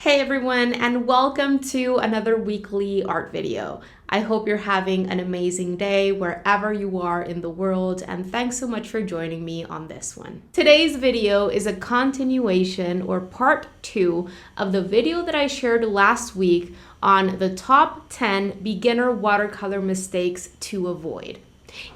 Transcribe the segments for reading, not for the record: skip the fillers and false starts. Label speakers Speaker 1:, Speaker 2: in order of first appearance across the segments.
Speaker 1: Hey everyone, and welcome to another weekly art video. I hope you're having an amazing day wherever you are in the world, and thanks so much for joining me on this one. Today's video is a continuation or part 2 of the video that I shared last week on the top 10 beginner watercolor mistakes to avoid.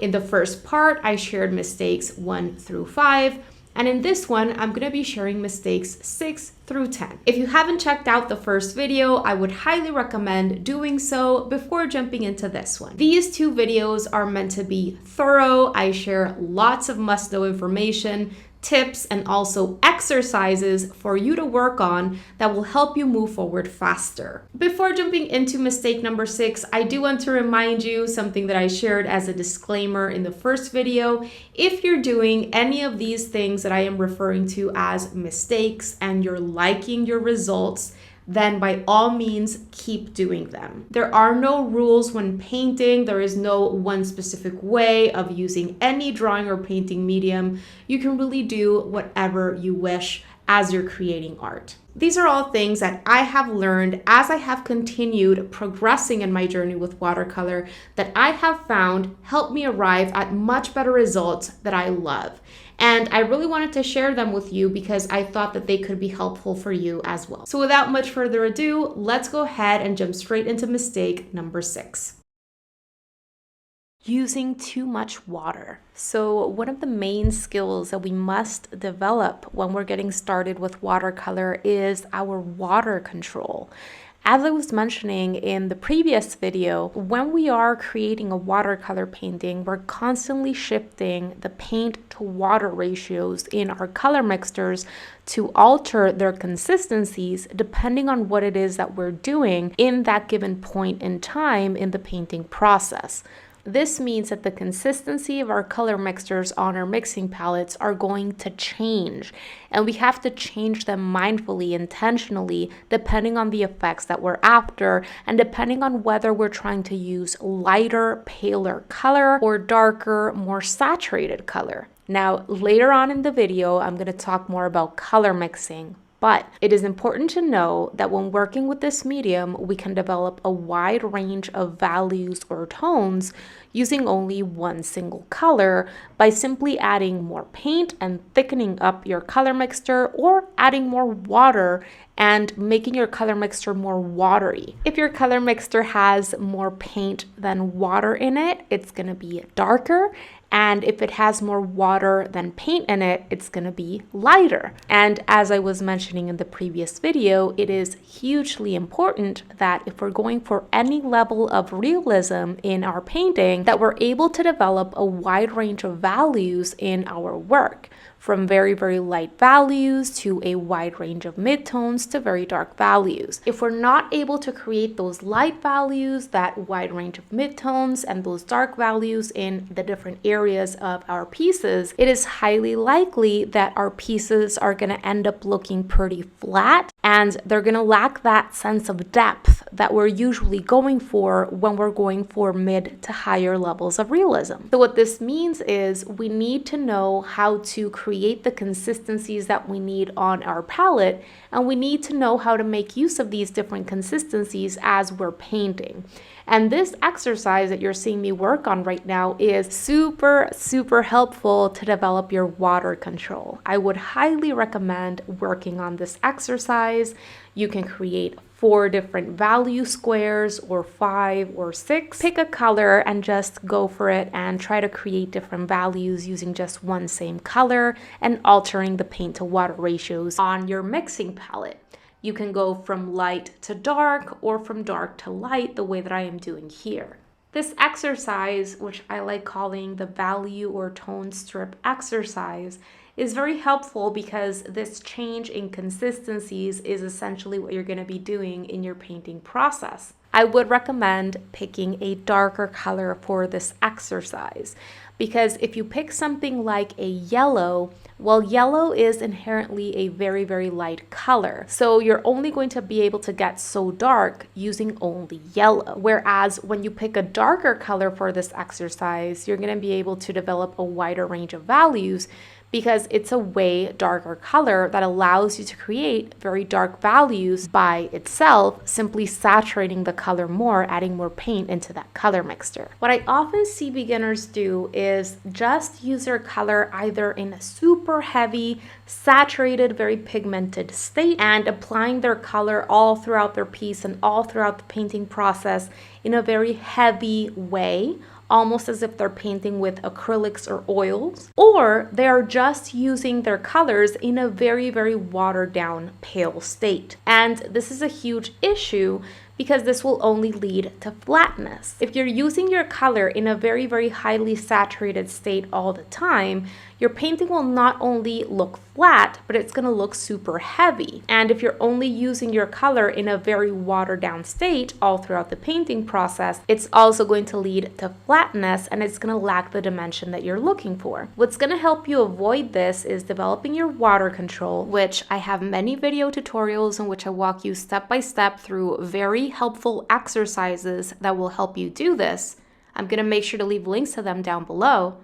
Speaker 1: In the first part, I shared mistakes 1 through 5. And in this one, I'm going to be sharing mistakes 6 through 10. If you haven't checked out the first video, I would highly recommend doing so before jumping into this one. These two videos are meant to be thorough. I share lots of must-know information, tips, and also exercises for you to work on that will help you move forward faster. Before jumping into mistake number 6, I do want to remind you something that I shared as a disclaimer in the first video. If you're doing any of these things that I am referring to as mistakes and you're liking your results, then by all means, keep doing them. There are no rules when painting. There is no one specific way of using any drawing or painting medium. You can really do whatever you wish as you're creating art. These are all things that I have learned as I have continued progressing in my journey with watercolor that I have found help me arrive at much better results that I love. And I really wanted to share them with you because I thought that they could be helpful for you as well. So without much further ado, let's go ahead and jump straight into mistake number 6. Using too much water. So one of the main skills that we must develop when we're getting started with watercolor is our water control. As I was mentioning in the previous video, when we are creating a watercolor painting, we're constantly shifting the paint to water ratios in our color mixtures to alter their consistencies depending on what it is that we're doing in that given point in time in the painting process. This means that the consistency of our color mixtures on our mixing palettes are going to change, and we have to change them mindfully, intentionally, depending on the effects that we're after and depending on whether we're trying to use lighter, paler color or darker, more saturated color. Now, later on in the video, I'm going to talk more about color mixing. But it is important to know that when working with this medium, we can develop a wide range of values or tones using only one single color by simply adding more paint and thickening up your color mixture or adding more water and making your color mixture more watery. If your color mixture has more paint than water in it, it's going to be darker. And if it has more water than paint in it, it's going to be lighter. And as I was mentioning in the previous video, it is hugely important that if we're going for any level of realism in our painting, that we're able to develop a wide range of values in our work, from very, very light values to a wide range of midtones to very dark values. If we're not able to create those light values, that wide range of midtones, and those dark values in the different areas of our pieces, it is highly likely that our pieces are going to end up looking pretty flat and they're going to lack that sense of depth that we're usually going for when we're going for mid to higher levels of realism. So what this means is we need to know how to create the consistencies that we need on our palette, and we need to know how to make use of these different consistencies as we're painting. And this exercise that you're seeing me work on right now is super helpful to develop your water control. I would highly recommend working on this exercise. You can create 4 different value squares or 5 or 6. Pick a color and just go for it and try to create different values using just one same color and altering the paint to water ratios on your mixing palette. You can go from light to dark or from dark to light the way that I am doing here. This exercise, which I like calling the value or tone strip exercise, is very helpful because this change in consistencies is essentially what you're going to be doing in your painting process. I would recommend picking a darker color for this exercise because if you pick something like a yellow, well, yellow is inherently a very, very light color. So you're only going to be able to get so dark using only yellow. Whereas when you pick a darker color for this exercise, you're going to be able to develop a wider range of values because it's a way darker color that allows you to create very dark values by itself, simply saturating the color more, adding more paint into that color mixture. What I often see beginners do is just use their color either in a super heavy, saturated, very pigmented state and applying their color all throughout their piece and all throughout the painting process in a very heavy way, almost as if they're painting with acrylics or oils, or they are just using their colors in a very, very watered down pale state. And this is a huge issue because this will only lead to flatness. If you're using your color in a very, very highly saturated state all the time, your painting will not only look flat, but it's gonna look super heavy. And if you're only using your color in a very watered down state all throughout the painting process, it's also going to lead to flatness and it's gonna lack the dimension that you're looking for. What's gonna help you avoid this is developing your water control, which I have many video tutorials in which I walk you step by step through very helpful exercises that will help you do this. I'm gonna make sure to leave links to them down below.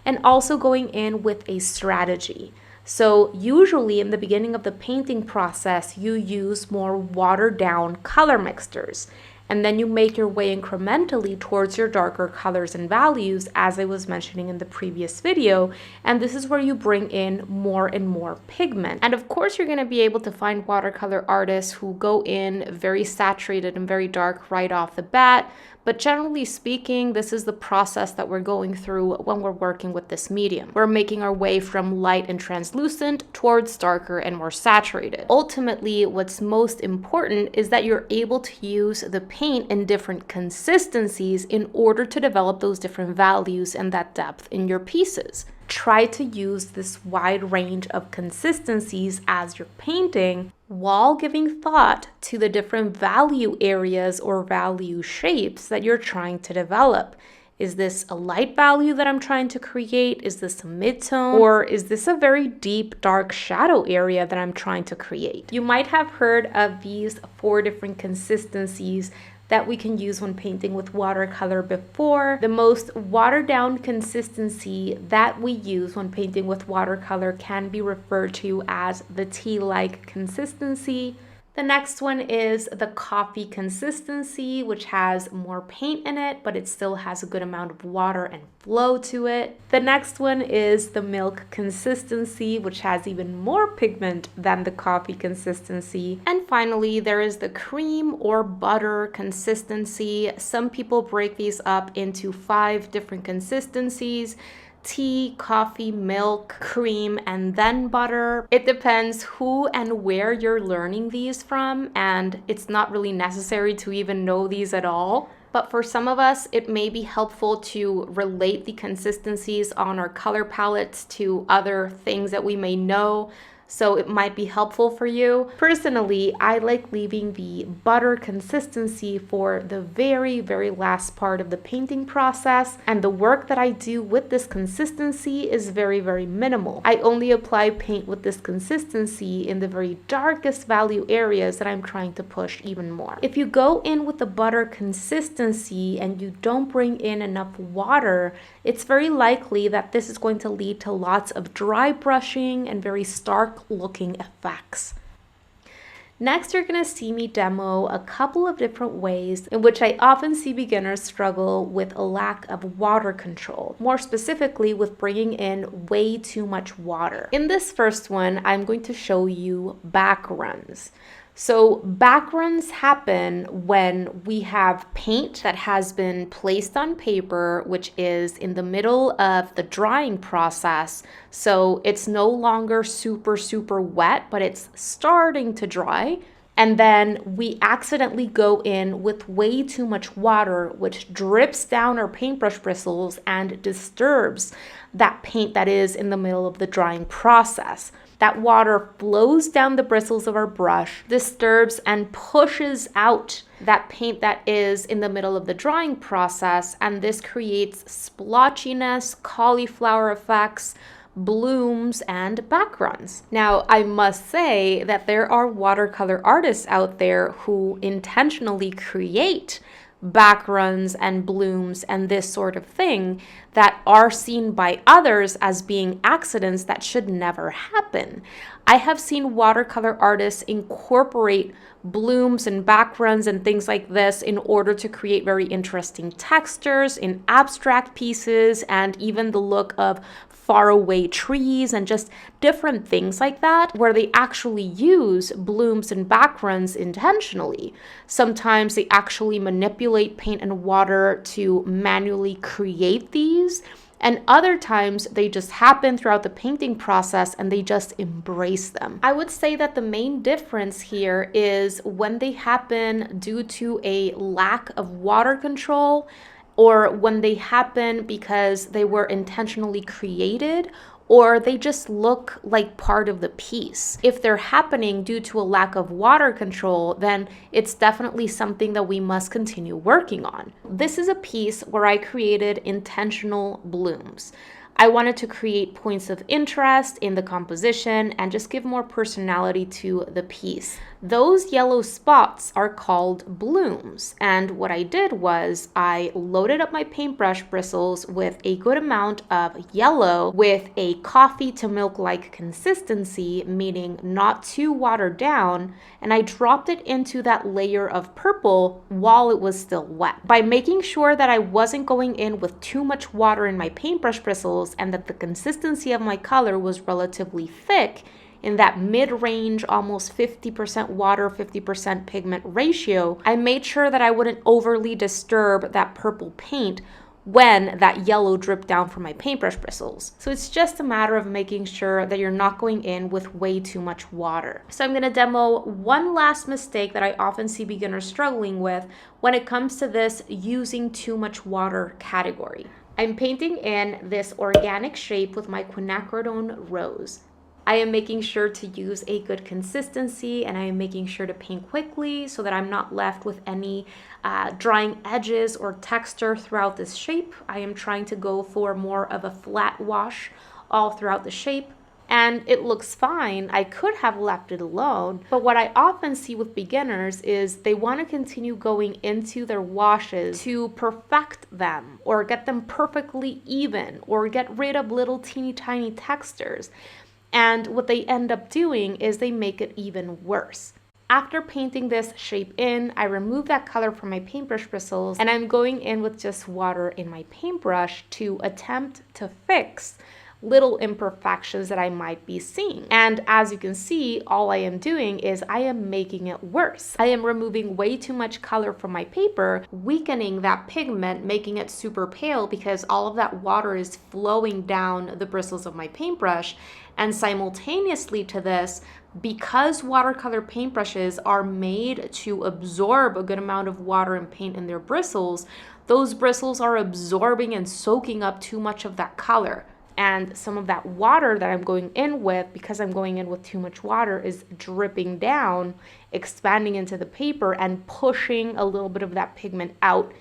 Speaker 1: And also going in with a strategy. So usually in the beginning of the painting process, you use more watered down color mixtures. And then you make your way incrementally towards your darker colors and values, as I was mentioning in the previous video. And this is where you bring in more and more pigment. And of course, you're going to be able to find watercolor artists who go in very saturated and very dark right off the bat. But generally speaking, this is the process that we're going through when we're working with this medium. We're making our way from light and translucent towards darker and more saturated. Ultimately, what's most important is that you're able to use the paint in different consistencies in order to develop those different values and that depth in your pieces. Try to use this wide range of consistencies as you're painting while giving thought to the different value areas or value shapes that you're trying to develop. Is this a light value that I'm trying to create? Is this a mid-tone? Or is this a very deep, dark shadow area that I'm trying to create? You might have heard of these 4 different consistencies that we can use when painting with watercolor before. The most watered down consistency that we use when painting with watercolor can be referred to as the tea-like consistency. The next one is the coffee consistency, which has more paint in it, but it still has a good amount of water and flow to it. The next one is the milk consistency, which has even more pigment than the coffee consistency. And finally, there is the cream or butter consistency. Some people break these up into 5 different consistencies: tea, coffee, milk, cream, and then butter. It depends who and where you're learning these from, and it's not really necessary to even know these at all. But for some of us, it may be helpful to relate the consistencies on our color palettes to other things that we may know. So it might be helpful for you. Personally, I like leaving the butter consistency for the very, very last part of the painting process. And the work that I do with this consistency is very, very minimal. I only apply paint with this consistency in the very darkest value areas that I'm trying to push even more. If you go in with the butter consistency and you don't bring in enough water, it's very likely that this is going to lead to lots of dry brushing and very stark looking effects. Next, you're going to see me demo a couple of different ways in which I often see beginners struggle with a lack of water control, more specifically with bringing in way too much water. In this first one, I'm going to show you back runs. So back runs happen when we have paint that has been placed on paper, which is in the middle of the drying process. So it's no longer super, super wet, but it's starting to dry. And then we accidentally go in with way too much water, which drips down our paintbrush bristles and disturbs that paint that is in the middle of the drying process. That water flows down the bristles of our brush, disturbs and pushes out that paint that is in the middle of the drying process, and this creates splotchiness, cauliflower effects, blooms, and back runs. Now, I must say that there are watercolor artists out there who intentionally create back runs and blooms and this sort of thing. that are seen by others as being accidents that should never happen. I have seen watercolor artists incorporate blooms and backgrounds and things like this in order to create very interesting textures in abstract pieces, and even the look of faraway trees and just different things like that, where they actually use blooms and backgrounds intentionally. Sometimes they actually manipulate paint and water to manually create these, and other times they just happen throughout the painting process and they just embrace them. I would say that the main difference here is when they happen due to a lack of water control, or when they happen because they were intentionally created, or they just look like part of the piece. If they're happening due to a lack of water control, then it's definitely something that we must continue working on. This is a piece where I created intentional blooms. I wanted to create points of interest in the composition and just give more personality to the piece. Those yellow spots are called blooms, and what I did was I loaded up my paintbrush bristles with a good amount of yellow with a coffee to milk-like consistency, meaning not too watered down, and I dropped it into that layer of purple while it was still wet. By making sure that I wasn't going in with too much water in my paintbrush bristles and that the consistency of my color was relatively thick, in that mid-range, almost 50% water, 50% pigment ratio, I made sure that I wouldn't overly disturb that purple paint when that yellow dripped down from my paintbrush bristles. So it's just a matter of making sure that you're not going in with way too much water. So I'm gonna demo one last mistake that I often see beginners struggling with when it comes to this using too much water category. I'm painting in this organic shape with my quinacridone rose. I am making sure to use a good consistency, and I am making sure to paint quickly so that I'm not left with any drying edges or texture throughout this shape. I am trying to go for more of a flat wash all throughout the shape, and it looks fine. I could have left it alone, but what I often see with beginners is they want to continue going into their washes to perfect them or get them perfectly even or get rid of little teeny tiny textures. And what they end up doing is they make it even worse. After painting this shape in, I remove that color from my paintbrush bristles, and I'm going in with just water in my paintbrush to attempt to fix little imperfections that I might be seeing. And as you can see, all I am doing is I am making it worse. I am removing way too much color from my paper, weakening that pigment, making it super pale because all of that water is flowing down the bristles of my paintbrush. And simultaneously to this, because watercolor paintbrushes are made to absorb a good amount of water and paint in their bristles, those bristles are absorbing and soaking up too much of that color. And some of that water that I'm going in with, because I'm going in with too much water, is dripping down, expanding into the paper and pushing a little bit of that pigment out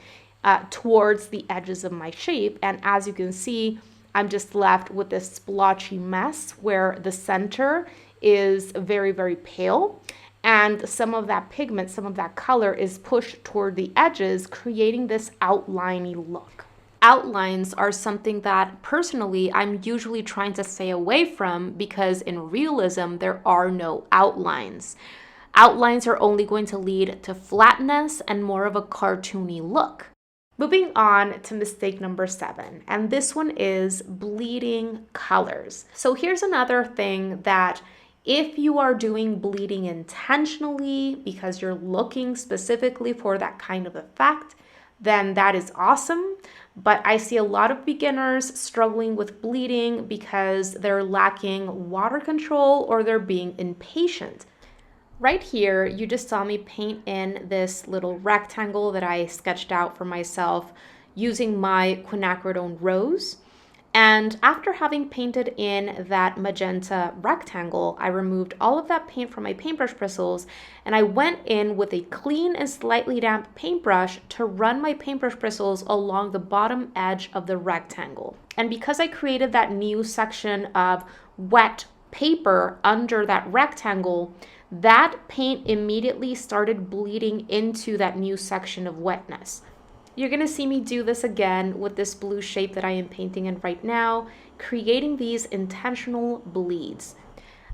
Speaker 1: towards the edges of my shape. And as you can see, I'm just left with this splotchy mess where the center is very, very pale. And some of that pigment, some of that color is pushed toward the edges, creating this outliney look. Outlines are something that personally I'm usually trying to stay away from because in realism, there are no outlines. Outlines are only going to lead to flatness and more of a cartoony look. Moving on to mistake number 7, and this one is bleeding colors. So here's another thing that if you are doing bleeding intentionally because you're looking specifically for that kind of effect, then that is awesome. But I see a lot of beginners struggling with bleeding because they're lacking water control or they're being impatient. Right here, you just saw me paint in this little rectangle that I sketched out for myself using my quinacridone rose. And after having painted in that magenta rectangle, I removed all of that paint from my paintbrush bristles, and I went in with a clean and slightly damp paintbrush to run my paintbrush bristles along the bottom edge of the rectangle. And because I created that new section of wet paper under that rectangle, that paint immediately started bleeding into that new section of wetness. You're gonna see me do this again with this blue shape that I am painting in right now, creating these intentional bleeds.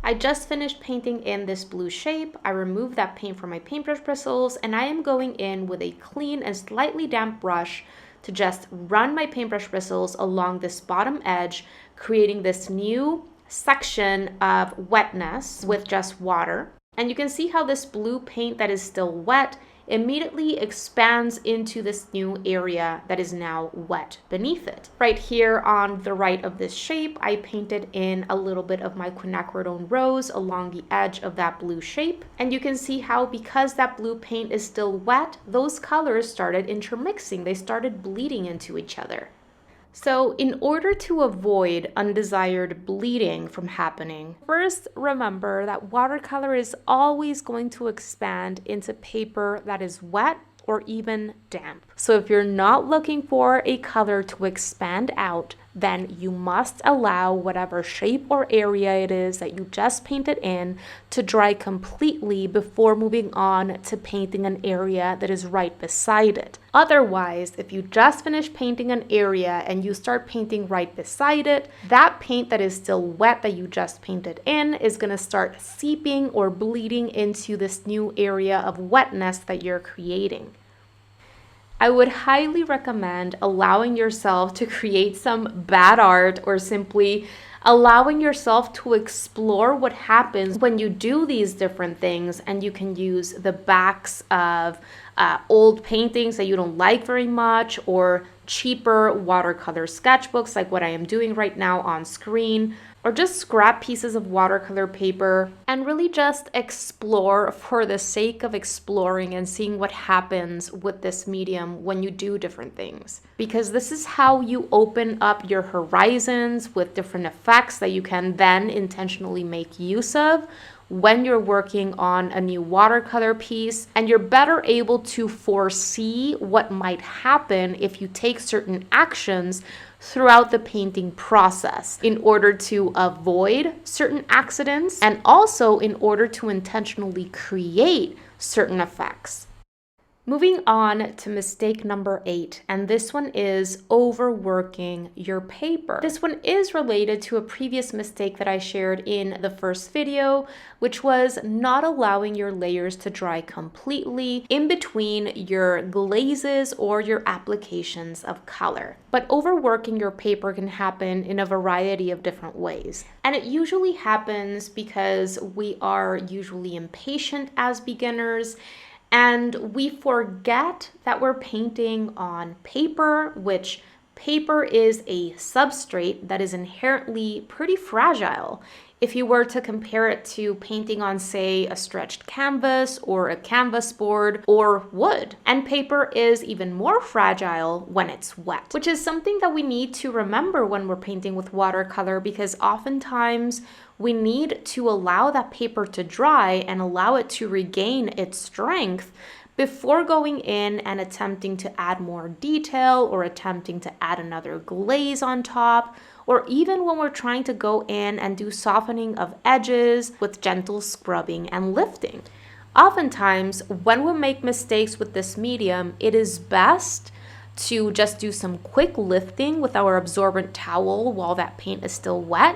Speaker 1: I just finished painting in this blue shape. I removed that paint from my paintbrush bristles, and I am going in with a clean and slightly damp brush to just run my paintbrush bristles along this bottom edge, creating this new section of wetness with just water. And you can see how this blue paint that is still wet immediately expands into this new area that is now wet beneath it. Right here on the right of this shape, I painted in a little bit of my quinacridone rose along the edge of that blue shape. And you can see how, because that blue paint is still wet, those colors started intermixing. They started bleeding into each other. So in order to avoid undesired bleeding from happening, first remember that watercolor is always going to expand into paper that is wet or even damp. So if you're not looking for a color to expand out, then you must allow whatever shape or area it is that you just painted in to dry completely before moving on to painting an area that is right beside it. Otherwise, if you just finish painting an area and you start painting right beside it, that paint that is still wet that you just painted in is going to start seeping or bleeding into this new area of wetness that you're creating. I would highly recommend allowing yourself to create some bad art, or simply allowing yourself to explore what happens when you do these different things, and you can use the backs of old paintings that you don't like very much, or cheaper watercolor sketchbooks like what I am doing right now on screen, or just scrap pieces of watercolor paper, and really just explore for the sake of exploring and seeing what happens with this medium when you do different things. Because this is how you open up your horizons with different effects that you can then intentionally make use of when you're working on a new watercolor piece, and you're better able to foresee what might happen if you take certain actions throughout the painting process in order to avoid certain accidents, and also in order to intentionally create certain effects. Moving on to mistake number 8, and this one is overworking your paper. This one is related to a previous mistake that I shared in the first video, which was not allowing your layers to dry completely in between your glazes or your applications of color. But overworking your paper can happen in a variety of different ways. And it usually happens because we are usually impatient as beginners, and we forget that we're painting on paper, which paper is a substrate that is inherently pretty fragile. If you were to compare it to painting on, say, a stretched canvas or a canvas board or wood. And paper is even more fragile when it's wet, which is something that we need to remember when we're painting with watercolor, because oftentimes we need to allow that paper to dry and allow it to regain its strength before going in and attempting to add more detail, or attempting to add another glaze on top, or even when we're trying to go in and do softening of edges with gentle scrubbing and lifting. Oftentimes, when we make mistakes with this medium, it is best to just do some quick lifting with our absorbent towel while that paint is still wet,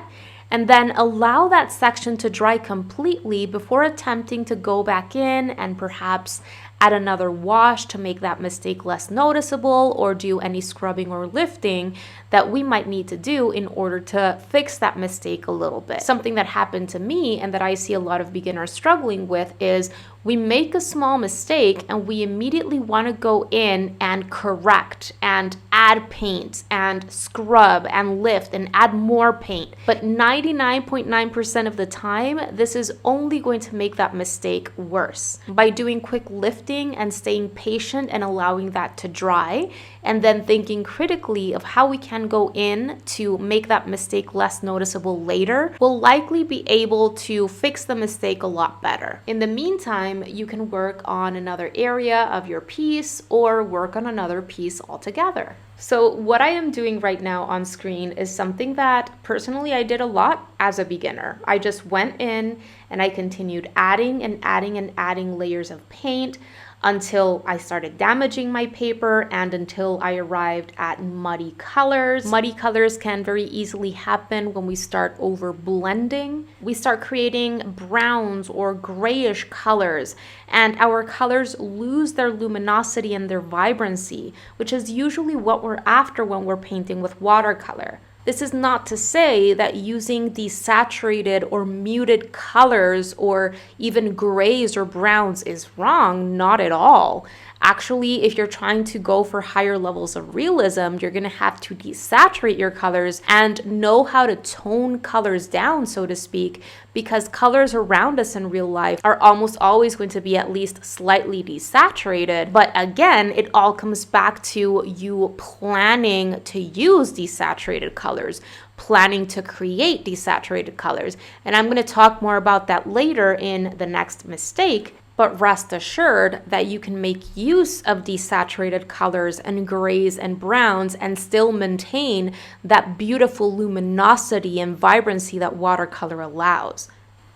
Speaker 1: and then allow that section to dry completely before attempting to go back in and perhaps add another wash to make that mistake less noticeable, or do any scrubbing or lifting that we might need to do in order to fix that mistake a little bit. Something that happened to me and that I see a lot of beginners struggling with is we make a small mistake and we immediately want to go in and correct and add paint and scrub and lift and add more paint. But 99.9% of the time, this is only going to make that mistake worse. By doing quick lifting and staying patient and allowing that to dry, and then thinking critically of how we can go in to make that mistake less noticeable later, we'll likely be able to fix the mistake a lot better. In the meantime, you can work on another area of your piece or work on another piece altogether. So what I am doing right now on screen is something that personally I did a lot as a beginner. I just went in and I continued adding and adding and adding layers of paint until I started damaging my paper and until I arrived at muddy colors. Muddy colors can very easily happen when we start over blending. We start creating browns or grayish colors, and our colors lose their luminosity and their vibrancy, which is usually what we're after when we're painting with watercolor. This is not to say that using desaturated or muted colors or even grays or browns is wrong, not at all. Actually, if you're trying to go for higher levels of realism, you're going to have to desaturate your colors and know how to tone colors down, so to speak, because colors around us in real life are almost always going to be at least slightly desaturated. But again, it all comes back to you planning to use desaturated colors, planning to create desaturated colors. And I'm going to talk more about that later in the next mistake. But rest assured that you can make use of desaturated colors and grays and browns and still maintain that beautiful luminosity and vibrancy that watercolor allows.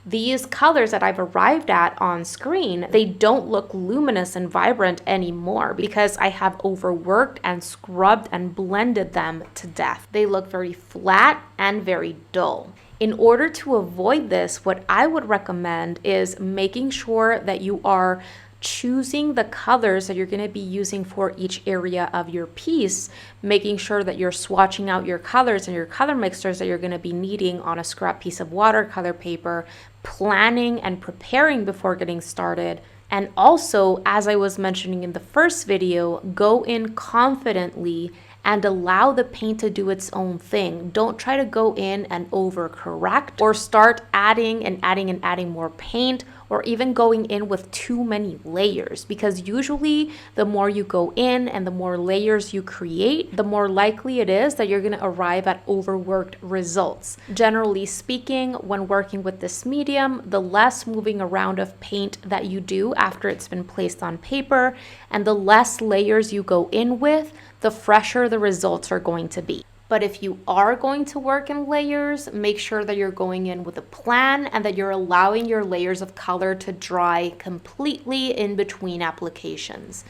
Speaker 1: These colors that I've arrived at on screen, they don't look luminous and vibrant anymore because I have overworked and scrubbed and blended them to death. They look very flat and very dull. In order to avoid this, what I would recommend is making sure that you are choosing the colors that you're going to be using for each area of your piece, making sure that you're swatching out your colors and your color mixtures that you're going to be needing on a scrap piece of watercolor paper, planning and preparing before getting started. And also, as I was mentioning in the first video, go in confidently and allow the paint to do its own thing. Don't try to go in and overcorrect or start adding and adding and adding more paint, or even going in with too many layers, because usually the more you go in and the more layers you create, the more likely it is that you're going to arrive at overworked results. Generally speaking, when working with this medium, the less moving around of paint that you do after it's been placed on paper and the less layers you go in with, the fresher the results are going to be. But if you are going to work in layers, make sure that you're going in with a plan and that you're allowing your layers of color to dry completely in between applications.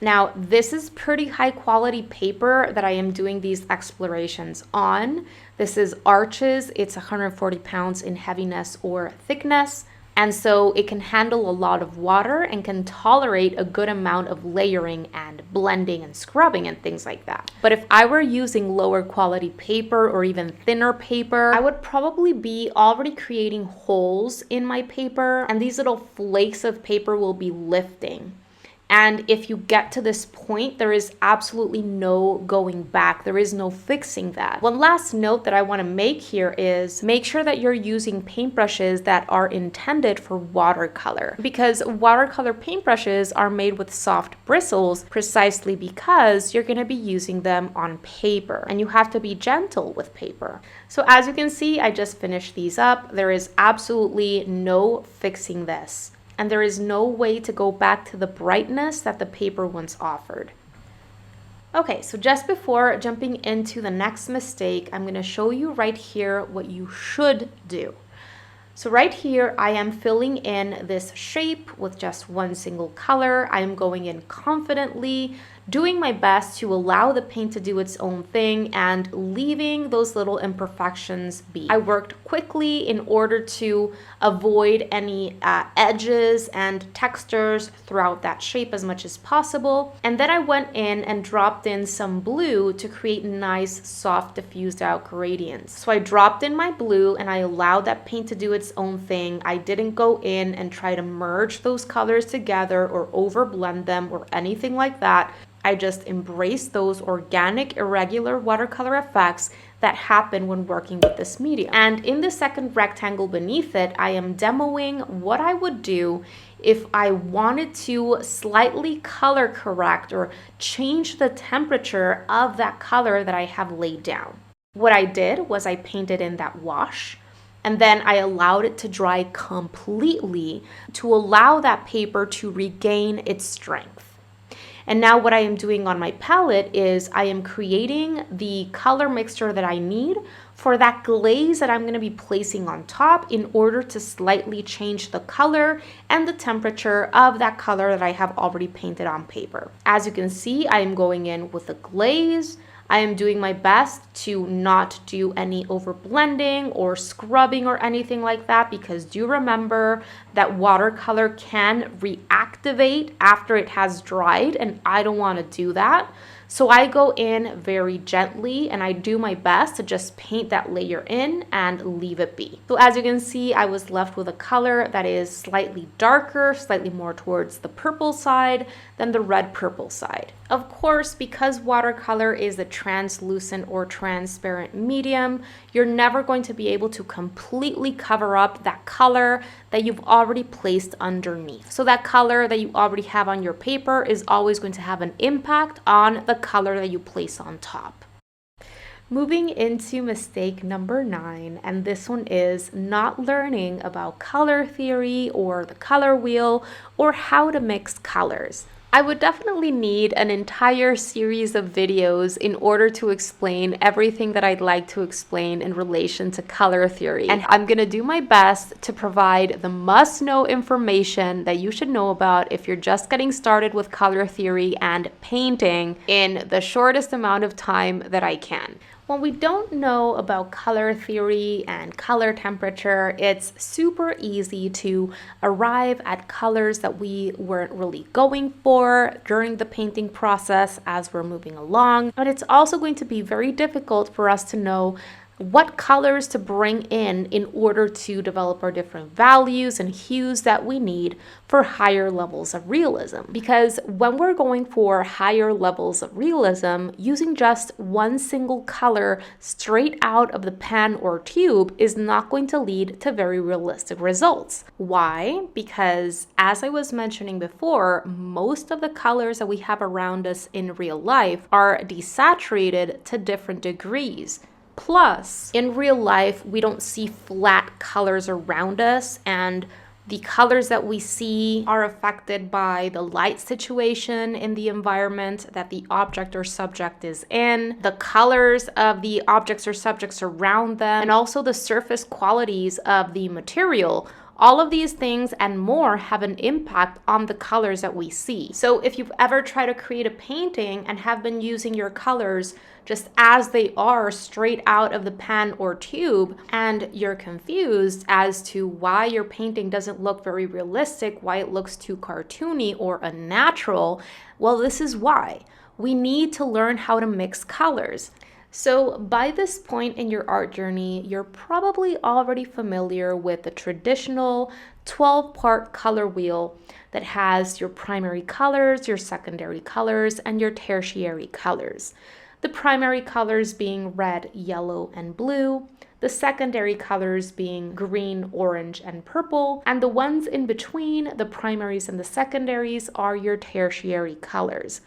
Speaker 1: Now, this is pretty high quality paper that I am doing these explorations on. This is Arches. It's 140 pounds in heaviness or thickness. And so it can handle a lot of water and can tolerate a good amount of layering and blending and scrubbing and things like that. But if I were using lower quality paper or even thinner paper, I would probably be already creating holes in my paper, and these little flakes of paper will be lifting. And if you get to this point, there is absolutely no going back. There is no fixing that. One last note that I want to make here is make sure that you're using paintbrushes that are intended for watercolor, because watercolor paintbrushes are made with soft bristles precisely because you're going to be using them on paper, and you have to be gentle with paper. So as you can see, I just finished these up. There is absolutely no fixing this. And there is no way to go back to the brightness that the paper once offered. Okay, so just before jumping into the next mistake, I'm going to show you right here what you should do. So right here, I am filling in this shape with just one single color. I am going in confidently, doing my best to allow the paint to do its own thing and leaving those little imperfections be. I worked quickly in order to avoid any edges and textures throughout that shape as much as possible. And then I went in and dropped in some blue to create nice, soft, diffused out gradients. So I dropped in my blue and I allowed that paint to do its own thing. I didn't go in and try to merge those colors together or overblend them or anything like that. I just embrace those organic, irregular watercolor effects that happen when working with this medium. And in the second rectangle beneath it, I am demoing what I would do if I wanted to slightly color correct or change the temperature of that color that I have laid down. What I did was I painted in that wash, and then I allowed it to dry completely to allow that paper to regain its strength. And now what I am doing on my palette is I am creating the color mixture that I need for that glaze that I'm going to be placing on top in order to slightly change the color and the temperature of that color that I have already painted on paper. As you can see, I am going in with a glaze. I am doing my best to not do any overblending or scrubbing or anything like that, because do remember that watercolor can reactivate after it has dried, and I don't want to do that. So I go in very gently and I do my best to just paint that layer in and leave it be. So as you can see, I was left with a color that is slightly darker, slightly more towards the purple side than the red-purple side. Of course, because watercolor is a translucent or transparent medium, you're never going to be able to completely cover up that color that you've already placed underneath. So that color that you already have on your paper is always going to have an impact on the color that you place on top. Moving into mistake number 9, and this one is not learning about color theory or the color wheel or how to mix colors. I would definitely need an entire series of videos in order to explain everything that I'd like to explain in relation to color theory. And I'm gonna do my best to provide the must-know information that you should know about if you're just getting started with color theory and painting in the shortest amount of time that I can. When we don't know about color theory and color temperature, it's super easy to arrive at colors that we weren't really going for during the painting process as we're moving along. But it's also going to be very difficult for us to know what colors to bring in order to develop our different values and hues that we need for higher levels of realism. Because when we're going for higher levels of realism, using just one single color straight out of the pen or tube is not going to lead to very realistic results. Why? Because as I was mentioning before, most of the colors that we have around us in real life are desaturated to different degrees. Plus, in real life, we don't see flat colors around us, and the colors that we see are affected by the light situation in the environment that the object or subject is in, the colors of the objects or subjects around them, and also the surface qualities of the material. All of these things and more have an impact on the colors that we see. So if you've ever tried to create a painting and have been using your colors just as they are straight out of the pen or tube, and you're confused as to why your painting doesn't look very realistic, why it looks too cartoony or unnatural, well, this is why. We need to learn how to mix colors. So by this point in your art journey, you're probably already familiar with the traditional 12-part color wheel that has your primary colors, your secondary colors, and your tertiary colors. The primary colors being red, yellow, and blue, the secondary colors being green, orange, and purple, and the ones in between the primaries and the secondaries are your tertiary colors.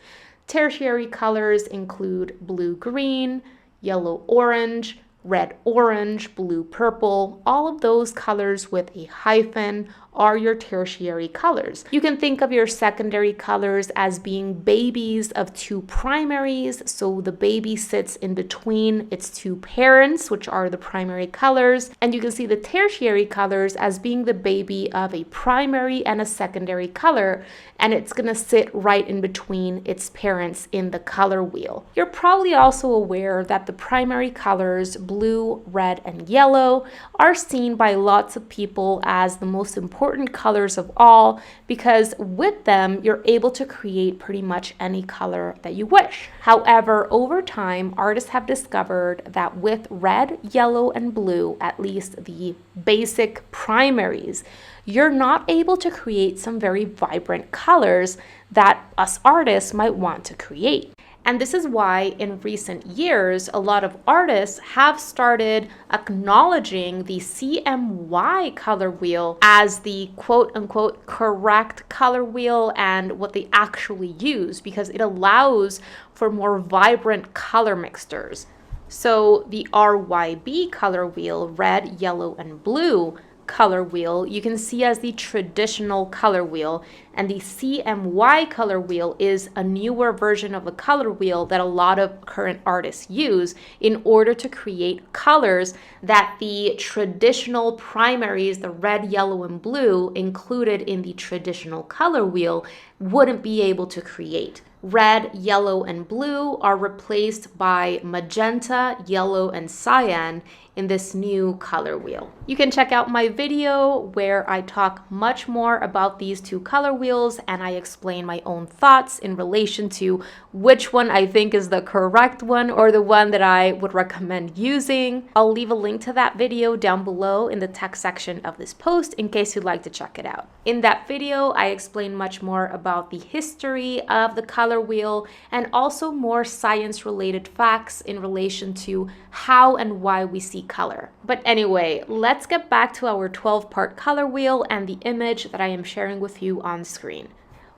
Speaker 1: Tertiary colors include blue-green, yellow-orange, red-orange, blue-purple. All of those colors with a hyphen are your tertiary colors. You can think of your secondary colors as being babies of two primaries. So the baby sits in between its two parents, which are the primary colors. And you can see the tertiary colors as being the baby of a primary and a secondary color. And it's gonna sit right in between its parents in the color wheel. You're probably also aware that the primary colors, blue, red, and yellow, are seen by lots of people as the most important colors of all, because with them you're able to create pretty much any color that you wish. However, over time, artists have discovered that with red, yellow, and blue, at least the basic primaries, you're not able to create some very vibrant colors that us artists might want to create. And this is why in recent years, a lot of artists have started acknowledging the CMY color wheel as the quote unquote correct color wheel and what they actually use, because it allows for more vibrant color mixtures. So the RYB color wheel, red, yellow, and blue, color wheel you can see as the traditional color wheel, and the CMY color wheel is a newer version of the color wheel that a lot of current artists use in order to create colors that the traditional primaries, the red, yellow, and blue included in the traditional color wheel, wouldn't be able to create. Red, yellow, and blue are replaced by magenta, yellow, and cyan in this new color wheel. You can check out my video where I talk much more about these two color wheels and I explain my own thoughts in relation to which one I think is the correct one or the one that I would recommend using. I'll leave a link to that video down below in the text section of this post in case you'd like to check it out. In that video, I explain much more about the history of the color wheel and also more science-related facts in relation to how and why we see color. But anyway, let's get back to our 12-part color wheel and the image that I am sharing with you on screen.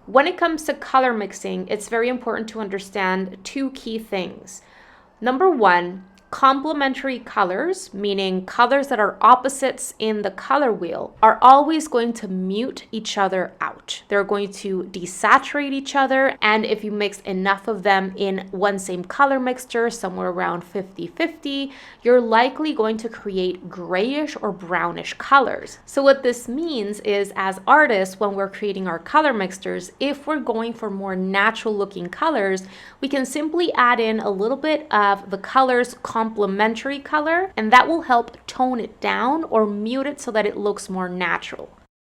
Speaker 1: When it comes to color mixing, it's very important to understand two key things. Number one, complementary colors, meaning colors that are opposites in the color wheel, are always going to mute each other out. They're going to desaturate each other, and if you mix enough of them in one same color mixture, somewhere around 50-50, you're likely going to create grayish or brownish colors. So what this means is, as artists, when we're creating our color mixtures, if we're going for more natural looking colors, we can simply add in a little bit of the color's complementary color, and that will help tone it down or mute it so that it looks more natural.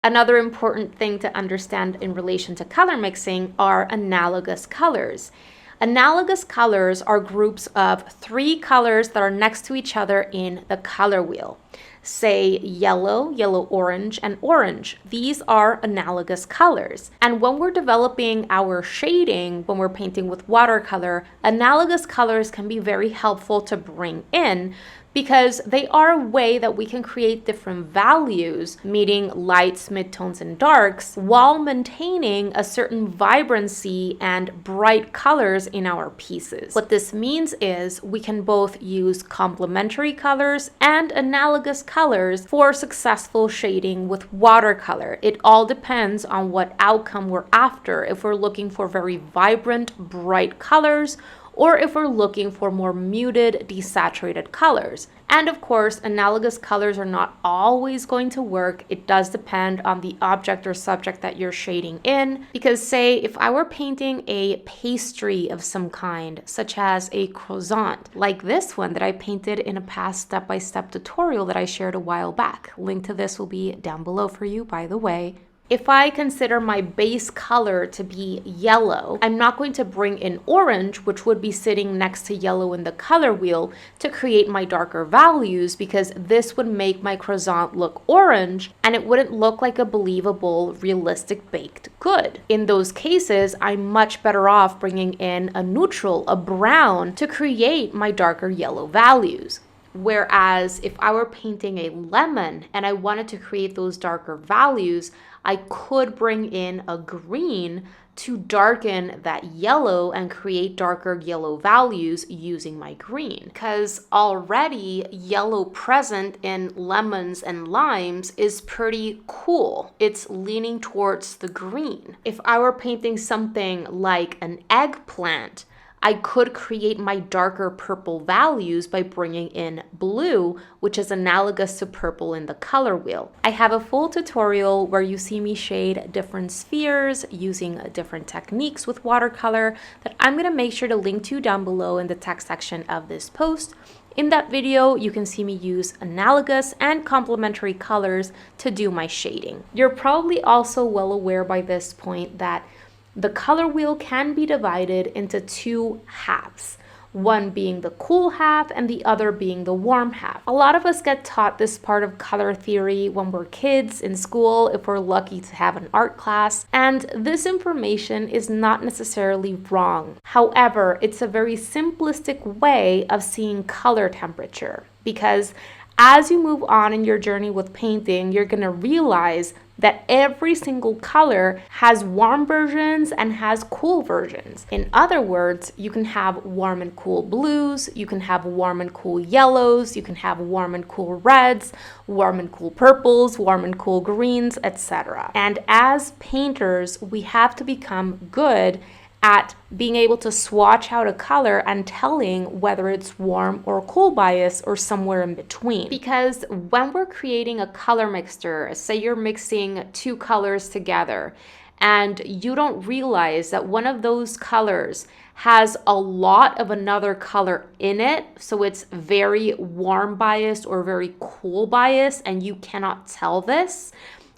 Speaker 1: Another important thing to understand in relation to color mixing are analogous colors. Analogous colors are groups of 3 colors that are next to each other in the color wheel. Say yellow, yellow-orange, and orange. These are analogous colors. And when we're developing our shading, when we're painting with watercolor, analogous colors can be very helpful to bring in because they are a way that we can create different values, meaning lights, midtones, and darks, while maintaining a certain vibrancy and bright colors in our pieces. What this means is we can both use complementary colors and analogous colors for successful shading with watercolor. It all depends on what outcome we're after, if we're looking for very vibrant, bright colors, or if we're looking for more muted, desaturated colors. And of course, analogous colors are not always going to work. It does depend on the object or subject that you're shading in. Because say, if I were painting a pastry of some kind, such as a croissant, like this one that I painted in a past step-by-step tutorial that I shared a while back. Link to this will be down below for you, by the way. If I consider my base color to be yellow, I'm not going to bring in orange, which would be sitting next to yellow in the color wheel, to create my darker values, because this would make my croissant look orange and it wouldn't look like a believable, realistic baked good. In those cases, I'm much better off bringing in a neutral, a brown, to create my darker yellow values. Whereas if I were painting a lemon and I wanted to create those darker values, I could bring in a green to darken that yellow and create darker yellow values using my green. Because already yellow present in lemons and limes is pretty cool. It's leaning towards the green. If I were painting something like an eggplant, I could create my darker purple values by bringing in blue, which is analogous to purple in the color wheel. I have a full tutorial where you see me shade different spheres using different techniques with watercolor that I'm gonna make sure to link to down below in the text section of this post. In that video, you can see me use analogous and complementary colors to do my shading. You're probably also well aware by this point that the color wheel can be divided into 2 halves, one being the cool half and the other being the warm half. A lot of us get taught this part of color theory when we're kids in school, if we're lucky to have an art class, and this information is not necessarily wrong. However, it's a very simplistic way of seeing color temperature, because As you move on in your journey with painting, you're going to realize that every single color has warm versions and has cool versions. In other words, you can have warm and cool blues, you can have warm and cool yellows, you can have warm and cool reds, warm and cool purples, warm and cool greens, etc. And as painters, we have to become good at being able to swatch out a color and telling whether it's warm or cool bias or somewhere in between. Because when we're creating a color mixture, say you're mixing two colors together and you don't realize that one of those colors has a lot of another color in it, so it's very warm biased or very cool biased, and you cannot tell this,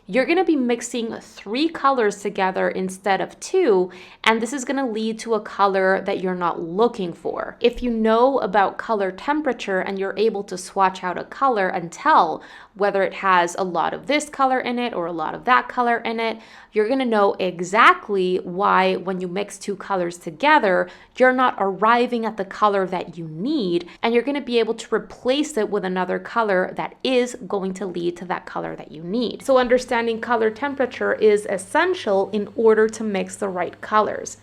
Speaker 1: you're going to be mixing three colors together instead of two, and this is going to lead to a color that you're not looking for. If you know about color temperature and you're able to swatch out a color and tell whether it has a lot of this color in it or a lot of that color in it, you're going to know exactly why when you mix two colors together, you're not arriving at the color that you need, and you're going to be able to replace it with another color that is going to lead to that color that you need. So understanding color temperature is essential in order to mix the right colors.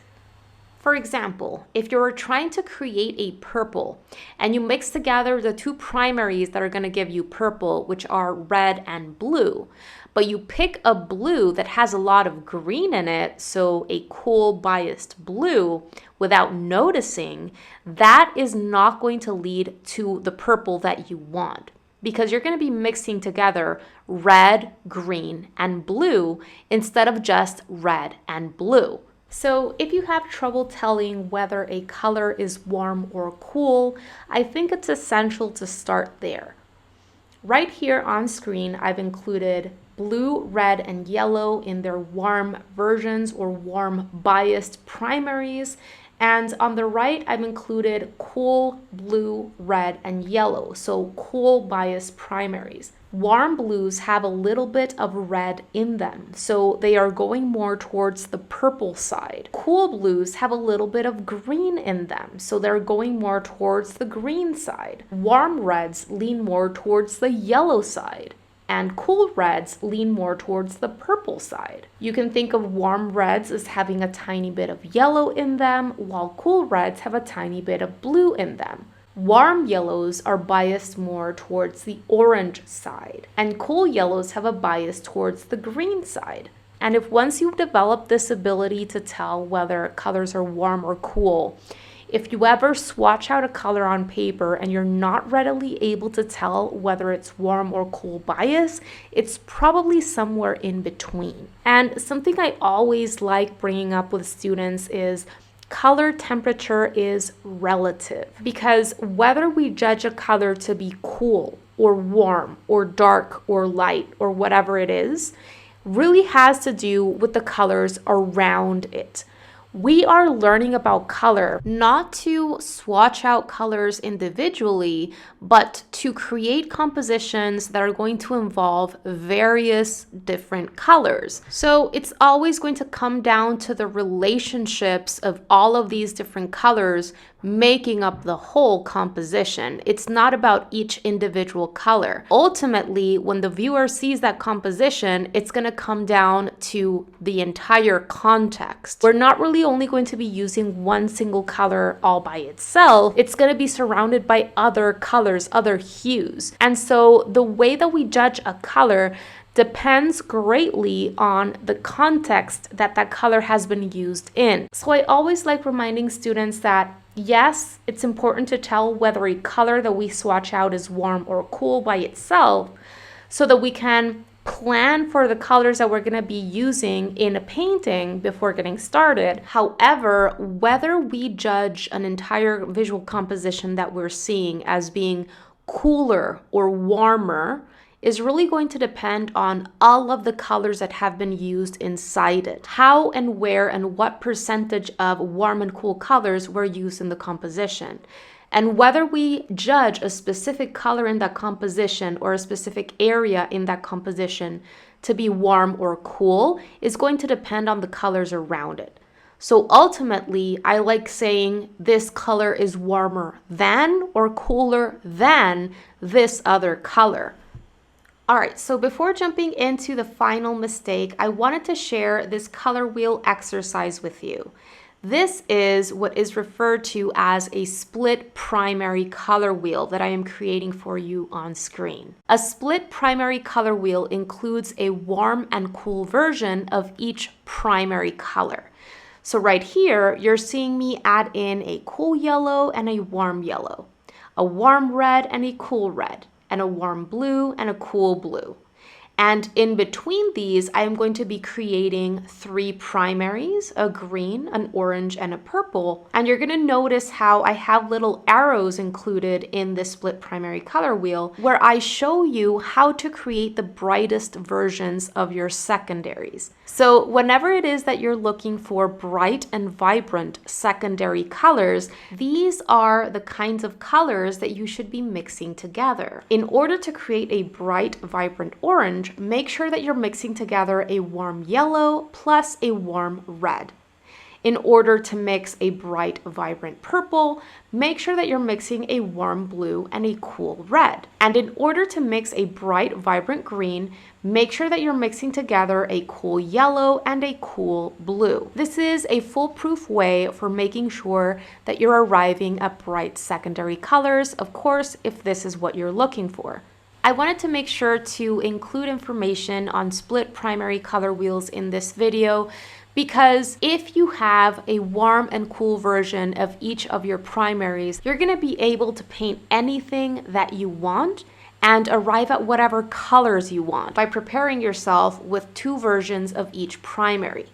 Speaker 1: For example, if you're trying to create a purple and you mix together the two primaries that are going to give you purple, which are red and blue, but you pick a blue that has a lot of green in it, so a cool biased blue, without noticing, that is not going to lead to the purple that you want, because you're going to be mixing together red, green, and blue instead of just red and blue. So if you have trouble telling whether a color is warm or cool, I think it's essential to start there. Right here on screen, I've included blue, red, and yellow in their warm versions or warm biased primaries. And on the right, I've included cool, blue, red, and yellow, so cool biased primaries. Warm blues have a little bit of red in them, so they are going more towards the purple side. Cool blues have a little bit of green in them, so they're going more towards the green side. Warm reds lean more towards the yellow side, and cool reds lean more towards the purple side. You can think of warm reds as having a tiny bit of yellow in them, while cool reds have a tiny bit of blue in them. Warm yellows are biased more towards the orange side, and cool yellows have a bias towards the green side. And if once you've developed this ability to tell whether colors are warm or cool, if you ever swatch out a color on paper and you're not readily able to tell whether it's warm or cool bias, it's probably somewhere in between. And something I always like bringing up with students is color temperature is relative, because whether we judge a color to be cool or warm or dark or light or whatever it is, really has to do with the colors around it. We are learning about color not to swatch out colors individually, but to create compositions that are going to involve various different colors. So it's always going to come down to the relationships of all of these different colors making up the whole composition. It's not about each individual color. Ultimately, when the viewer sees that composition, it's going to come down to the entire context. We're not really only going to be using one single color all by itself. It's going to be surrounded by other colors, other hues. And so the way that we judge a color depends greatly on the context that that color has been used in. So I always like reminding students that yes, it's important to tell whether a color that we swatch out is warm or cool by itself, so that we can plan for the colors that we're going to be using in a painting before getting started. However, whether we judge an entire visual composition that we're seeing as being cooler or warmer is really going to depend on all of the colors that have been used inside it. How and where and what percentage of warm and cool colors were used in the composition. And whether we judge a specific color in that composition or a specific area in that composition to be warm or cool is going to depend on the colors around it. So ultimately, I like saying this color is warmer than or cooler than this other color. All right, so before jumping into the final mistake, I wanted to share this color wheel exercise with you. This is what is referred to as a split primary color wheel that I am creating for you on screen. A split primary color wheel includes a warm and cool version of each primary color. So right here, you're seeing me add in a cool yellow and a warm yellow, a warm red and a cool red, and a warm blue and a cool blue. And in between these, I am going to be creating 3 primaries, a green, an orange, and a purple. And you're gonna notice how I have little arrows included in this split primary color wheel where I show you how to create the brightest versions of your secondaries. So whenever it is that you're looking for bright and vibrant secondary colors, these are the kinds of colors that you should be mixing together. In order to create a bright, vibrant orange, make sure that you're mixing together a warm yellow plus a warm red. In order to mix a bright, vibrant purple, make sure that you're mixing a warm blue and a cool red. And in order to mix a bright, vibrant green, make sure that you're mixing together a cool yellow and a cool blue. This is a foolproof way for making sure that you're arriving at bright secondary colors, of course, if this is what you're looking for. I wanted to make sure to include information on split primary color wheels in this video because if you have a warm and cool version of each of your primaries, you're going to be able to paint anything that you want and arrive at whatever colors you want by preparing yourself with 2 versions of each primary.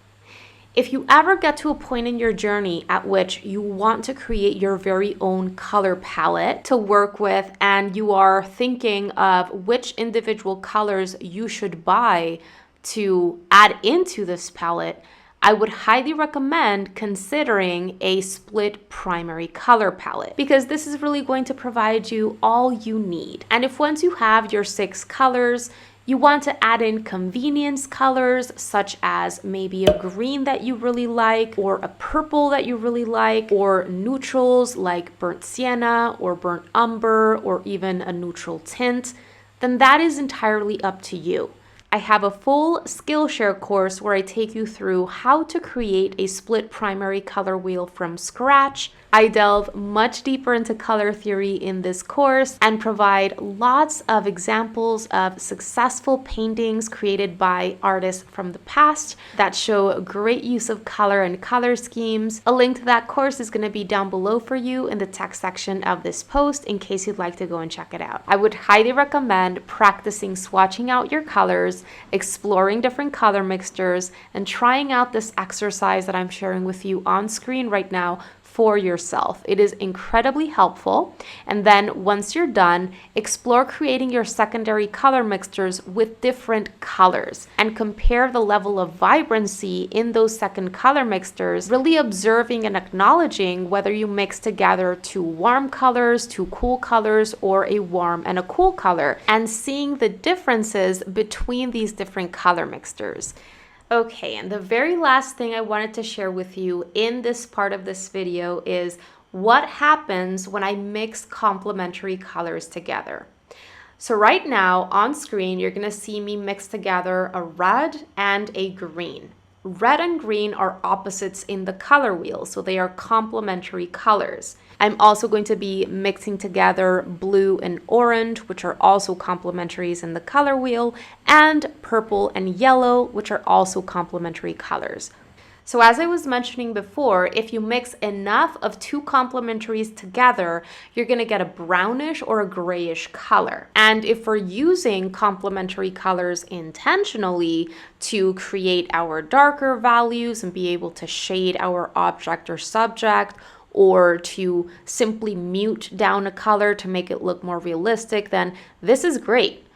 Speaker 1: If you ever get to a point in your journey at which you want to create your very own color palette to work with and you are thinking of which individual colors you should buy to add into this palette, I would highly recommend considering a split primary color palette because this is really going to provide you all you need. And if once you have your 6 colors, you want to add in convenience colors such as maybe a green that you really like or a purple that you really like or neutrals like burnt sienna or burnt umber or even a neutral tint, then that is entirely up to you. I have a full Skillshare course where I take you through how to create a split primary color wheel from scratch. I delve much deeper into color theory in this course and provide lots of examples of successful paintings created by artists from the past that show great use of color and color schemes. A link to that course is going to be down below for you in the text section of this post in case you'd like to go and check it out. I would highly recommend practicing swatching out your colors, exploring different color mixtures, and trying out this exercise that I'm sharing with you on screen right now for yourself. It is incredibly helpful. And then once you're done, explore creating your secondary color mixtures with different colors and compare the level of vibrancy in those second color mixtures, really observing and acknowledging whether you mix together 2 warm colors, 2 cool colors, or a warm and a cool color, and seeing the differences between these different color mixtures. Okay, and the very last thing I wanted to share with you in this part of this video is what happens when I mix complementary colors together. So right now on screen, you're gonna see me mix together a red and a green. Red and green are opposites in the color wheel, so they are complementary colors. I'm also going to be mixing together blue and orange, which are also complementaries in the color wheel, and purple and yellow, which are also complementary colors. So as I was mentioning before, if you mix enough of 2 complementaries together, you're going to get a brownish or a grayish color. And if we're using complementary colors intentionally to create our darker values and be able to shade our object or subject, or to simply mute down a color to make it look more realistic, then this is great.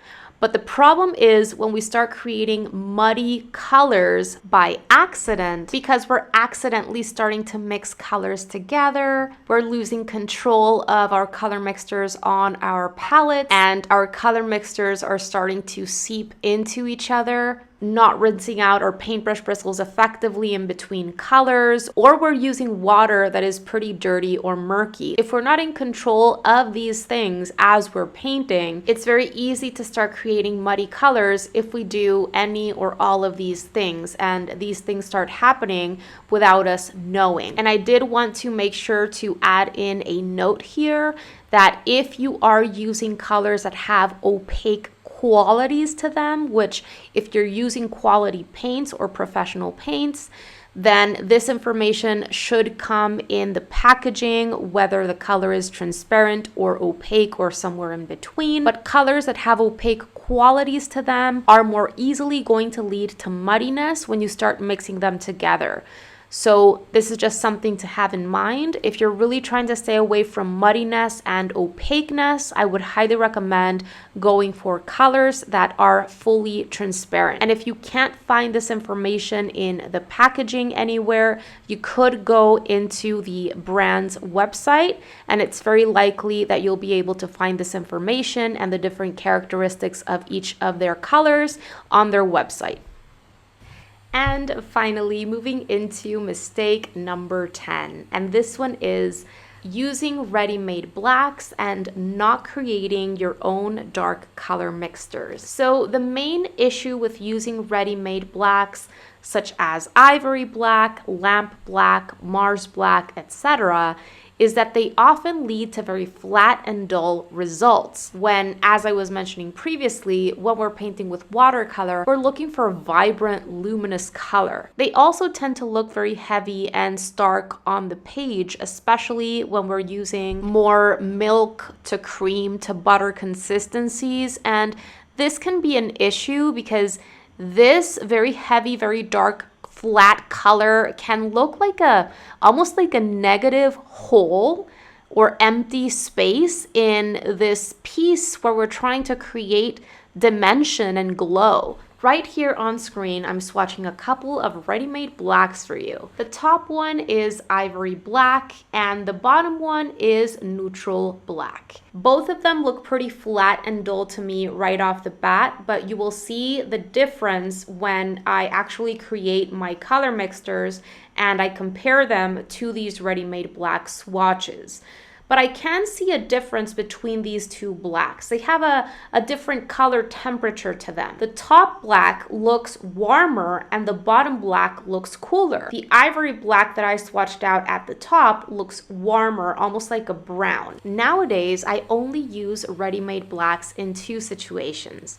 Speaker 1: But the problem is when we start creating muddy colors by accident, because we're accidentally starting to mix colors together, we're losing control of our color mixtures on our palette, and our color mixtures are starting to seep into each other. not rinsing out our paintbrush bristles effectively in between colors, or we're using water that is pretty dirty or murky. If we're not in control of these things as we're painting, it's very easy to start creating muddy colors if we do any or all of these things, and these things start happening without us knowing. And I did want to make sure to add in a note here that if you are using colors that have opaque qualities to them, which if you're using quality paints or professional paints, then this information should come in the packaging, whether the color is transparent or opaque or somewhere in between. But colors that have opaque qualities to them are more easily going to lead to muddiness when you start mixing them together. So this is just something to have in mind. If you're really trying to stay away from muddiness and opaqueness, I would highly recommend going for colors that are fully transparent. And if you can't find this information in the packaging anywhere, you could go into the brand's website, and it's very likely that you'll be able to find this information and the different characteristics of each of their colors on their website. And finally, moving into mistake number 10. And this one is using ready-made blacks and not creating your own dark color mixtures. So the main issue with using ready-made blacks, such as ivory black, lamp black, Mars black, etc., is that they often lead to very flat and dull results. When, as I was mentioning previously, when we're painting with watercolor, we're looking for vibrant, luminous color. They also tend to look very heavy and stark on the page, especially when we're using more milk to cream to butter consistencies. And this can be an issue because this very heavy, very dark flat color can look like almost like a negative hole or empty space in this piece where we're trying to create dimension and glow. Right here on screen, I'm swatching a couple of ready-made blacks for you. The top one is ivory black and the bottom one is neutral black. Both of them look pretty flat and dull to me right off the bat, but you will see the difference when I actually create my color mixtures and I compare them to these ready-made black swatches. But I can see a difference between these two blacks. They have a different color temperature to them. The top black looks warmer and the bottom black looks cooler. The ivory black that I swatched out at the top looks warmer, almost like a brown. Nowadays, I only use ready-made blacks in two situations.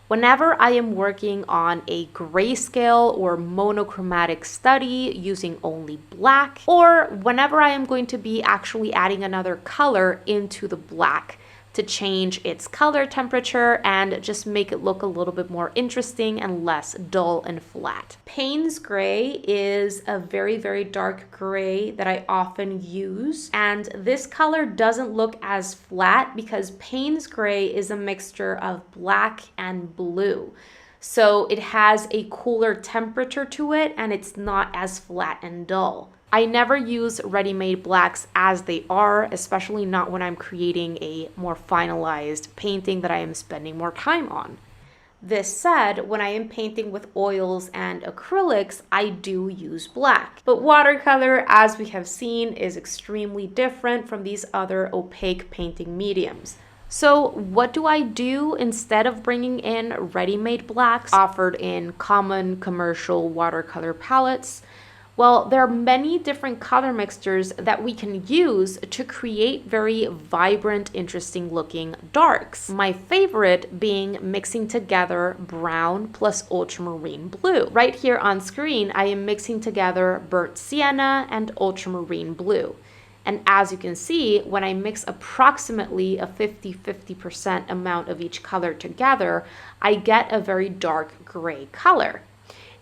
Speaker 1: Whenever I am working on a grayscale or monochromatic study using only black, or whenever I am going to be actually adding another color into the black to change its color temperature and just make it look a little bit more interesting and less dull and flat. Payne's gray is a very, very dark gray that I often use, and this color doesn't look as flat because Payne's gray is a mixture of black and blue. So it has a cooler temperature to it and it's not as flat and dull. I never use ready-made blacks as they are, especially not when I'm creating a more finalized painting that I am spending more time on. This said, when I am painting with oils and acrylics, I do use black. But watercolor, as we have seen, is extremely different from these other opaque painting mediums. So what do I do instead of bringing in ready-made blacks offered in common commercial watercolor palettes? Well, there are many different color mixtures that we can use to create very vibrant, interesting looking darks. My favorite being mixing together brown plus ultramarine blue. Right here on screen, I am mixing together burnt sienna and ultramarine blue. And as you can see, when I mix approximately a 50-50% amount of each color together, I get a very dark gray color.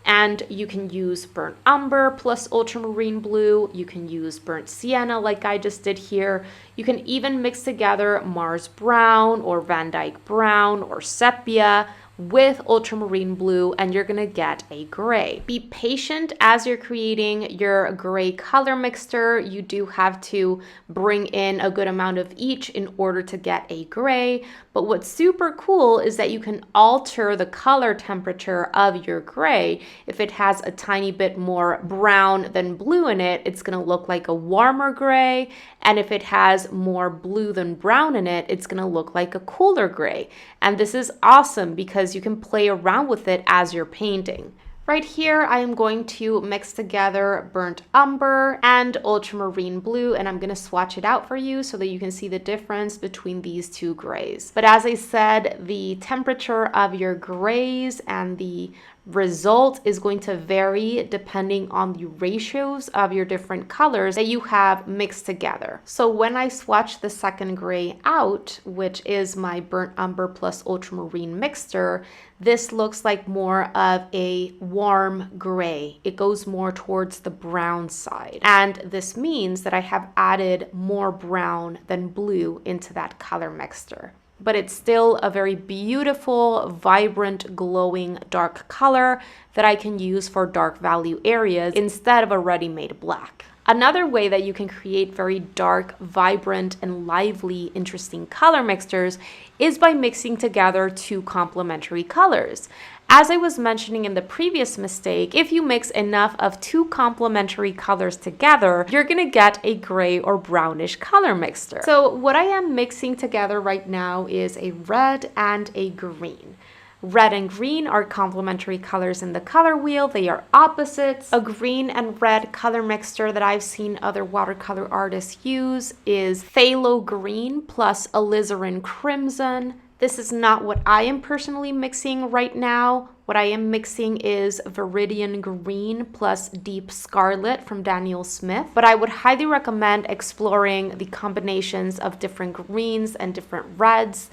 Speaker 1: And you can use burnt umber plus ultramarine blue. You can use burnt sienna like I just did here. You can even mix together Mars brown or Van Dyke brown or sepia with ultramarine blue, and you're gonna get a gray. Be patient as you're creating your gray color mixture. You do have to bring in a good amount of each in order to get a gray. But what's super cool is that you can alter the color temperature of your gray. If it has a tiny bit more brown than blue in it, it's gonna look like a warmer gray. And if it has more blue than brown in it, it's gonna look like a cooler gray. And this is awesome because you can play around with it as you're painting. Right here, I am going to mix together burnt umber and ultramarine blue, and I'm going to swatch it out for you so that you can see the difference between these two grays. But as I said, the temperature of your grays and the result is going to vary depending on the ratios of your different colors that you have mixed together. So when I swatch the second gray out, which is my burnt umber plus ultramarine mixture, this looks like more of a warm gray. It goes more towards the brown side. And this means that I have added more brown than blue into that color mixture. But it's still a very beautiful, vibrant, glowing dark color that I can use for dark value areas instead of a ready-made black. Another way that you can create very dark, vibrant, and lively, interesting color mixtures is by mixing together two complementary colors. As I was mentioning in the previous mistake, if you mix enough of two complementary colors together, you're gonna get a gray or brownish color mixture. So what I am mixing together right now is a red and a green. Red and green are complementary colors in the color wheel. They are opposites. A green and red color mixture that I've seen other watercolor artists use is phthalo green plus alizarin crimson. This is not what I am personally mixing right now. What I am mixing is Viridian Green plus Deep Scarlet from Daniel Smith. But I would highly recommend exploring the combinations of different greens and different reds,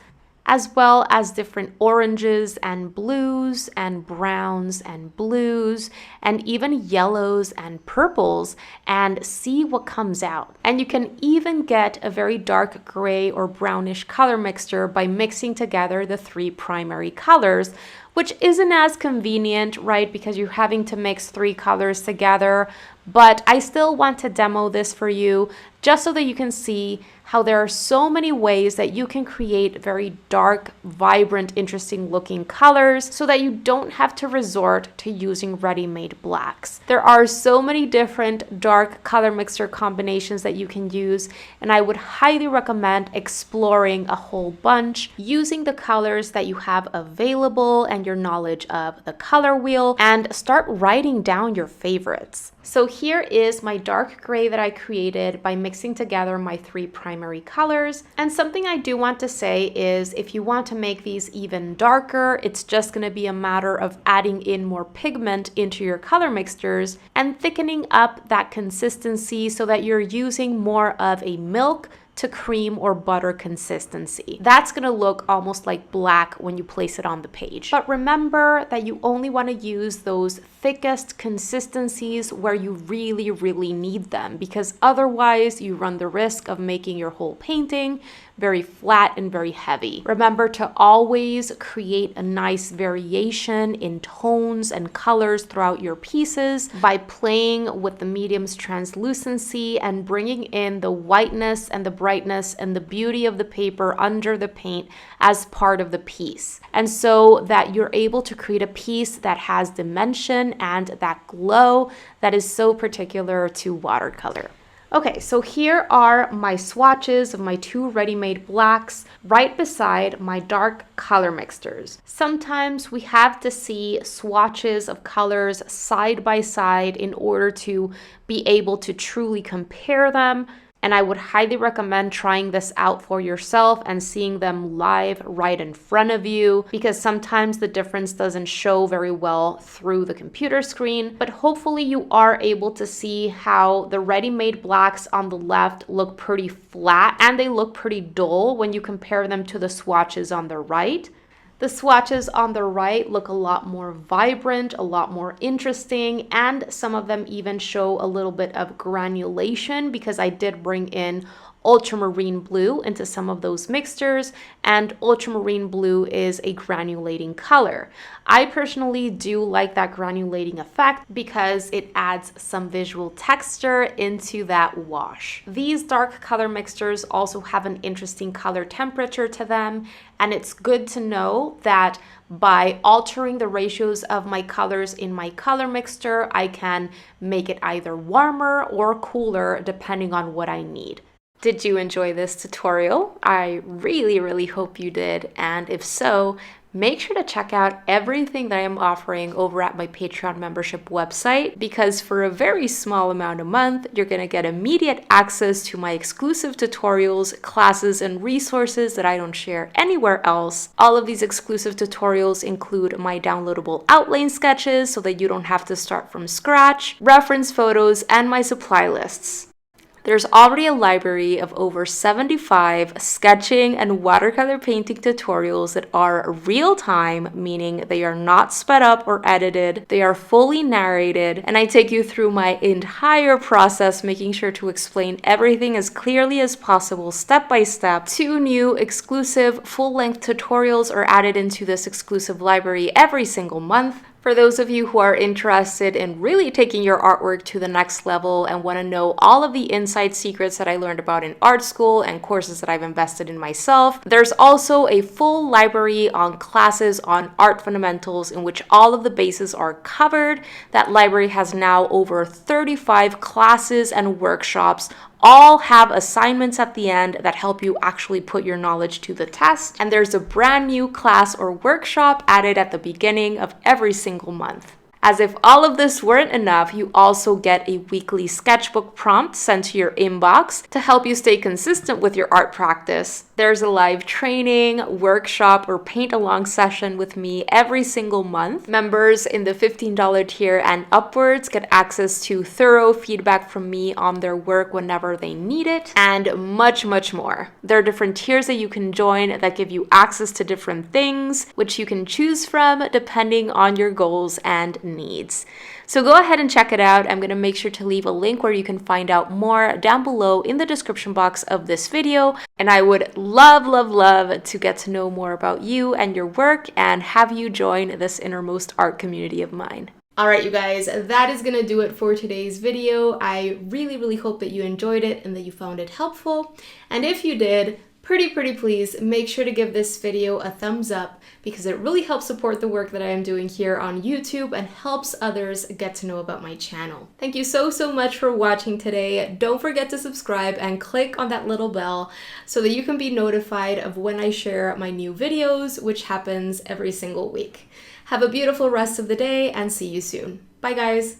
Speaker 1: as well as different oranges and blues and browns and blues and even yellows and purples, and see what comes out. And you can even get a very dark gray or brownish color mixture by mixing together the three primary colors, which isn't as convenient, right? Because you're having to mix three colors together. But I still want to demo this for you just so that you can see how there are so many ways that you can create very dark, vibrant, interesting looking colors so that you don't have to resort to using ready-made blacks. There are so many different dark color mixture combinations that you can use, and I would highly recommend exploring a whole bunch using the colors that you have available and your knowledge of the color wheel, and start writing down your favorites. So here is my dark gray that I created by mixing together my three primary colors. And something I do want to say is if you want to make these even darker, it's just going to be a matter of adding in more pigment into your color mixtures and thickening up that consistency so that you're using more of a milk to cream or butter consistency. That's gonna look almost like black when you place it on the page. But remember that you only wanna use those thickest consistencies where you really, really need them, because otherwise you run the risk of making your whole painting very flat and very heavy. Remember to always create a nice variation in tones and colors throughout your pieces by playing with the medium's translucency and bringing in the whiteness and the brightness and the beauty of the paper under the paint as part of the piece. And so that you're able to create a piece that has dimension and that glow that is so particular to watercolor. Okay, so here are my swatches of my two ready-made blacks right beside my dark color mixtures. Sometimes we have to see swatches of colors side by side in order to be able to truly compare them. And I would highly recommend trying this out for yourself and seeing them live right in front of you, because sometimes the difference doesn't show very well through the computer screen. But hopefully you are able to see how the ready-made blacks on the left look pretty flat and they look pretty dull when you compare them to the swatches on the right. The swatches on the right look a lot more vibrant, a lot more interesting, and some of them even show a little bit of granulation because I did bring in ultramarine blue into some of those mixtures, and ultramarine blue is a granulating color. I personally do like that granulating effect because it adds some visual texture into that wash. These dark color mixtures also have an interesting color temperature to them, and it's good to know that by altering the ratios of my colors in my color mixture, I can make it either warmer or cooler depending on what I need. Did you enjoy this tutorial? I really hope you did, and if so, make sure to check out everything that I am offering over at my Patreon membership website, because for a very small amount a month, you're going to get immediate access to my exclusive tutorials, classes, and resources that I don't share anywhere else. All of these exclusive tutorials include my downloadable outline sketches so that you don't have to start from scratch, reference photos, and my supply lists. There's already a library of over 75 sketching and watercolor painting tutorials that are real-time, meaning they are not sped up or edited, they are fully narrated, and I take you through my entire process, making sure to explain everything as clearly as possible, step by step. 2 new exclusive full-length tutorials are added into this exclusive library every single month. For those of you who are interested in really taking your artwork to the next level and want to know all of the inside secrets that I learned about in art school and courses that I've invested in myself, there's also a full library on classes on art fundamentals in which all of the bases are covered. That library has now over 35 classes and workshops. All have assignments at the end that help you actually put your knowledge to the test. And there's a brand new class or workshop added at the beginning of every single month. As if all of this weren't enough, you also get a weekly sketchbook prompt sent to your inbox to help you stay consistent with your art practice. There's a live training, workshop, or paint-along session with me every single month. Members in the $15 tier and upwards get access to thorough feedback from me on their work whenever they need it, and much more. There are different tiers that you can join that give you access to different things, which you can choose from depending on your goals and needs. So go ahead and check it out. I'm going to make sure to leave a link where you can find out more down below in the description box of this video. And I would love to get to know more about you and your work and have you join this innermost art community of mine. All right, you guys, that is gonna do it for today's video. I really hope that you enjoyed it and that you found it helpful. And if you did, pretty please make sure to give this video a thumbs up because it really helps support the work that I am doing here on YouTube and helps others get to know about my channel. Thank you so much for watching today. Don't forget to subscribe and click on that little bell so that you can be notified of when I share my new videos, which happens every single week. Have a beautiful rest of the day and see you soon. Bye guys.